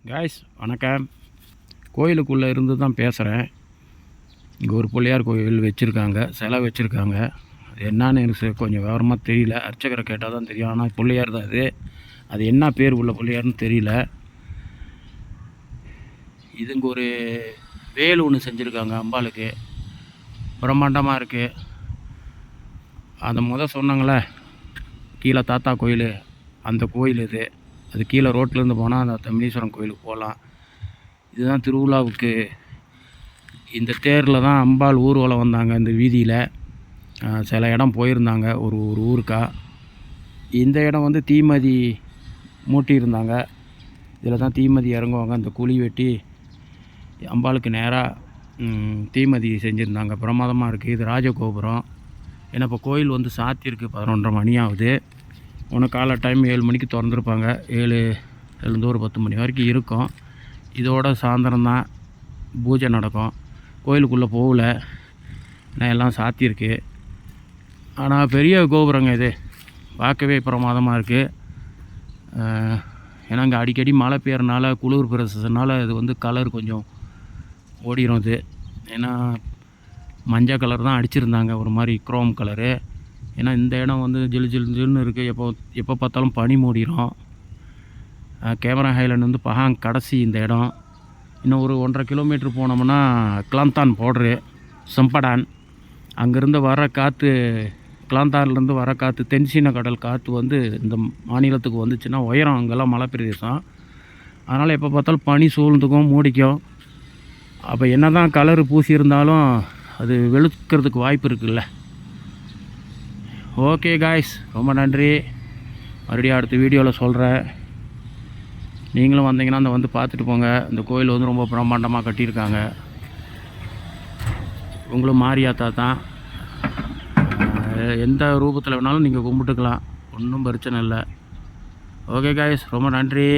Guys வணக்கம். கோயிலுக்குள்ளே இருந்து தான் பேசுகிறேன். இங்கே ஒரு பிள்ளையார் கோயில் வச்சுருக்காங்க, சிலை வச்சுருக்காங்க. அது என்னான்னு எனக்கு கொஞ்சம் விவரமாக தெரியல. அர்ச்சகரை கேட்டால் தான் தெரியும். ஆனால் பிள்ளையார் தான் அது என்ன பேர் உள்ள பிள்ளையார்னு தெரியல. இதுங்க ஒரு வேல் ஒன்று செஞ்சுருக்காங்க அம்பாளுக்கு, பிரம்மாண்டமாக இருக்குது. அதை சொன்னாங்களே கீழே தாத்தா கோயில், அந்த கோயில் அது கீழே ரோட்லேருந்து போனால் அந்த தமிழீஸ்வரன் கோயிலுக்கு போகலாம். இதுதான் திருவிழாவுக்கு இந்த தேரில் தான் அம்பாள் ஊர்வலம் வந்தாங்க. இந்த வீதியில் சில இடம் போயிருந்தாங்க, ஒரு ஊருக்கா. இந்த இடம் தீமதி மூட்டியிருந்தாங்க. இதில் தான் தீமதி இறங்குவாங்க. அந்த குழி வெட்டி அம்பாளுக்கு நேராக தீமதி செஞ்சுருந்தாங்க. பிரமாதமாக இருக்குது. இது ராஜகோபுரம். ஏன்னா இப்போ கோயில் சாத்தியிருக்கு. 11:30 மணி ஆகுது. ஒன்று காலை டைம் 7 மணிக்கு திறந்துருப்பாங்க. 7 ஒரு 10 மணி வரைக்கும் இருக்கும். இதோட சாயந்தரம் தான் பூஜை நடக்கும். கோயிலுக்குள்ளே போகல, நான் எல்லாம் சாத்தியிருக்கு. ஆனால் பெரிய கோபுரங்க இது, பார்க்கவே பிரமாதமாக இருக்குது. ஏன்னா அங்கே அடிக்கடி மழை பெய்யறனால, குளிர் பிரசனால இது கலர் கொஞ்சம் ஓடிடும். இது ஏன்னா மஞ்சள் கலர் தான் அடிச்சிருந்தாங்க, ஒரு மாதிரி குரோம் கலரு. ஏன்னா இந்த இடம் ஜில்லுன்னு இருக்குது. எப்போ பார்த்தாலும் பனி மூடிடும். கேமரா ஹைலேண்ட் பஹாங் கடைசி இந்த இடம். இன்னும் ஒரு 1.5 கிலோமீட்டர் போனோம்னா கிளாந்தான் போடுறு சம்படான். அங்கேருந்து வர காற்று, கிளாந்தான்லேருந்து வர காற்று, தென்சீன கடல் காற்று இந்த மாநிலத்துக்கு வந்துச்சுன்னா உயரம், அங்கெல்லாம் மலை பிரதேசம். அதனால் எப்போ பார்த்தாலும் பனி சூழ்ந்துக்கும், மூடிக்கும். அப்போ என்ன தான் கலரு பூசி இருந்தாலும் அது வெளுக்கிறதுக்கு வாய்ப்பு இருக்குல்ல. ஓகே காய்ஸ், ரொம்ப நன்றி. மறுபடியும் அடுத்த வீடியோவில் சொல்கிறேன். நீங்களும் வந்தீங்கன்னா பார்த்துட்டு போங்க. இந்த கோயில் ரொம்ப பிரம்மாண்டமாக கட்டியிருக்காங்க. உங்களும் மாரியாத்தா தான். எந்த ரூபத்தில் வேணாலும் நீங்கள் கும்பிட்டுக்கலாம், ஒன்றும் பிரச்சனை இல்லை. ஓகே காய்ஸ், ரொம்ப நன்றி.